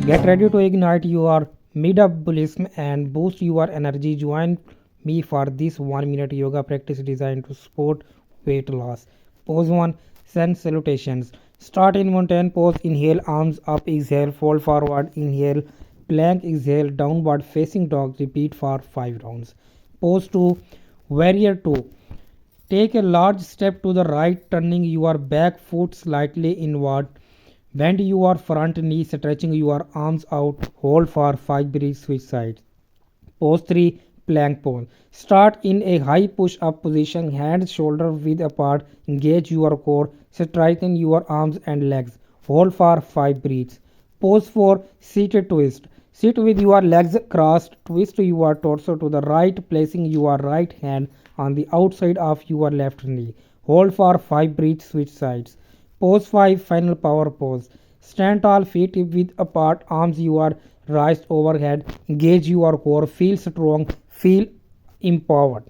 Get ready to ignite your metabolism and boost your energy. Join me for this 1 minute yoga practice designed to support weight loss. Pose 1, Sun salutations. Start in mountain pose. Inhale, arms up, exhale, fold forward, inhale, plank, exhale, downward facing dog. Repeat for 5 rounds. Pose 2, warrior 2. Take a large step to the right, turning your back foot slightly inward. Bend your front knee, stretching your arms out. Hold for 5 breaths, switch sides. Pose 3, plank pose. Start in a high push up position, hands shoulder width apart. Engage your core, straighten your arms and legs. Hold for 5 breaths. Pose 4, seated twist. Sit with your legs crossed, twist your torso to the right, placing your right hand on the outside of your left knee. Hold for 5 breaths, switch sides. Pose 5, final power pose. Stand tall, feet width apart, arms you are raised overhead. Engage your core, feel strong, feel empowered.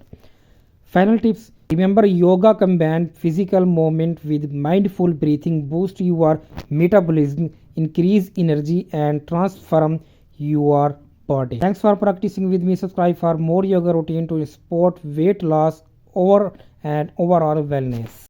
Final tips: remember, yoga combines physical movement with mindful breathing, boost your metabolism, increase energy, and transform your body. Thanks for practicing with me. Subscribe for more yoga routine to support weight loss over and overall wellness.